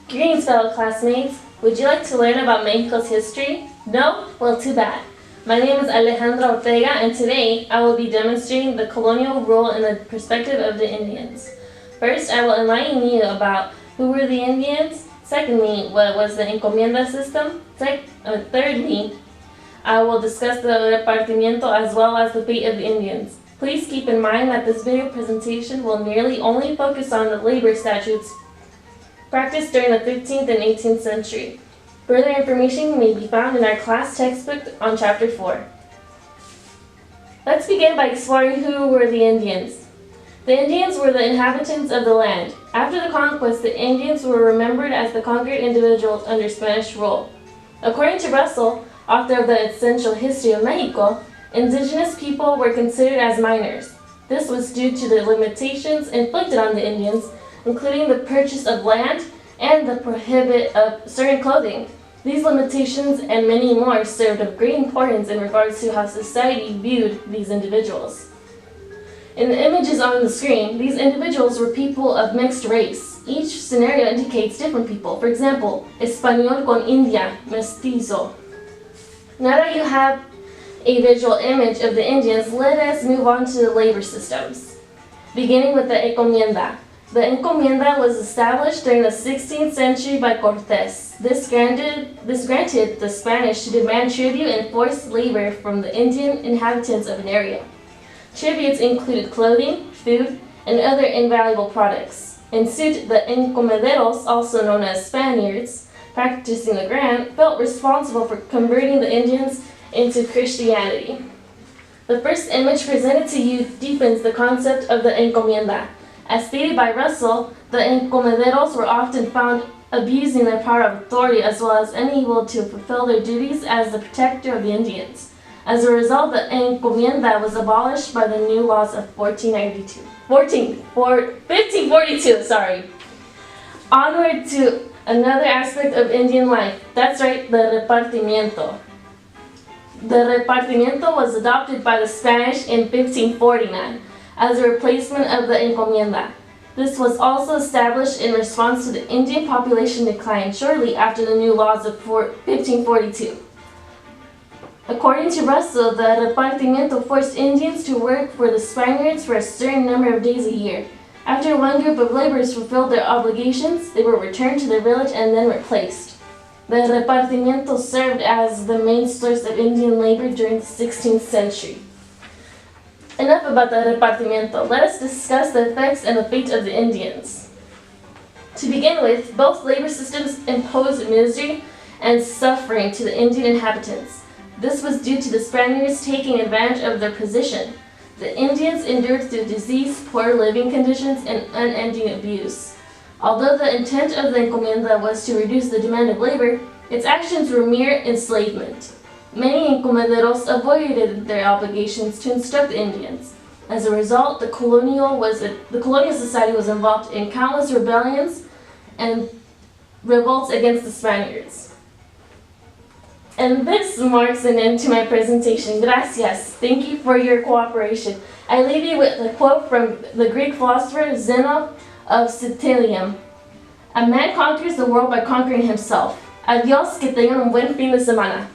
Greetings, fellow classmates. Would you like to learn about Mexico's history? No? Well, too bad. My name is Alejandra Ortega, and today I will be demonstrating the colonial rule in the perspective of the Indians. First, I will enlighten you about who were the Indians. Secondly, what was the encomienda system. Thirdly, I will discuss the repartimiento as well as the fate of the Indians. Please keep in mind that this video presentation will nearly only focus on the labor statutes practiced during the 15th and 18th century. Further information may be found in our class textbook on Chapter 4. Let's begin by exploring who were the Indians. The Indians were the inhabitants of the land. After the conquest, the Indians were remembered as the conquered individuals under Spanish rule. According to Russell, author of the Essential History of Mexico, indigenous people were considered as minors. This was due to the limitations inflicted on the Indians, including the purchase of land and the prohibit of certain clothing. These limitations and many more served of great importance in regards to how society viewed these individuals. In the images on the screen, these individuals were people of mixed race. Each scenario indicates different people. For example, español con india, mestizo. Now that you have a visual image of the Indians, let us move on to the labor systems. Beginning with the encomienda. The encomienda was established during the 16th century by Cortes. This granted the Spanish to demand tribute and forced labor from the Indian inhabitants of an area. Tributes included clothing, food, and other invaluable products. In suit, the encomenderos, also known as Spaniards, practicing the grant, felt responsible for converting the Indians into Christianity. The first image presented to you deepens the concept of the encomienda. As stated by Russell, the encomenderos were often found abusing their power of authority as well as unable to fulfill their duties as the protector of the Indians. As a result, the encomienda was abolished by the new laws of 1542. Onward to another aspect of Indian life. That's right, the repartimiento. The repartimiento was adopted by the Spanish in 1549. As a replacement of the encomienda. This was also established in response to the Indian population decline shortly after the new laws of 1542. According to Russell, the repartimiento forced Indians to work for the Spaniards for a certain number of days a year. After one group of laborers fulfilled their obligations, they were returned to their village and then replaced. The repartimiento served as the main source of Indian labor during the 16th century. Enough about the repartimiento. Let us discuss the effects and the fate of the Indians. To begin with, both labor systems imposed misery and suffering to the Indian inhabitants. This was due to the Spaniards taking advantage of their position. The Indians endured through disease, poor living conditions, and unending abuse. Although the intent of the encomienda was to reduce the demand of labor, its actions were mere enslavement. Many encomenderos avoided their obligations to instruct the Indians. As a result, the colonial society was involved in countless rebellions and revolts against the Spaniards. And this marks an end to my presentation. Gracias. Thank you for your cooperation. I leave you with a quote from the Greek philosopher Zeno of Citilium. A man conquers the world by conquering himself. Adiós, que tengan un buen fin de semana.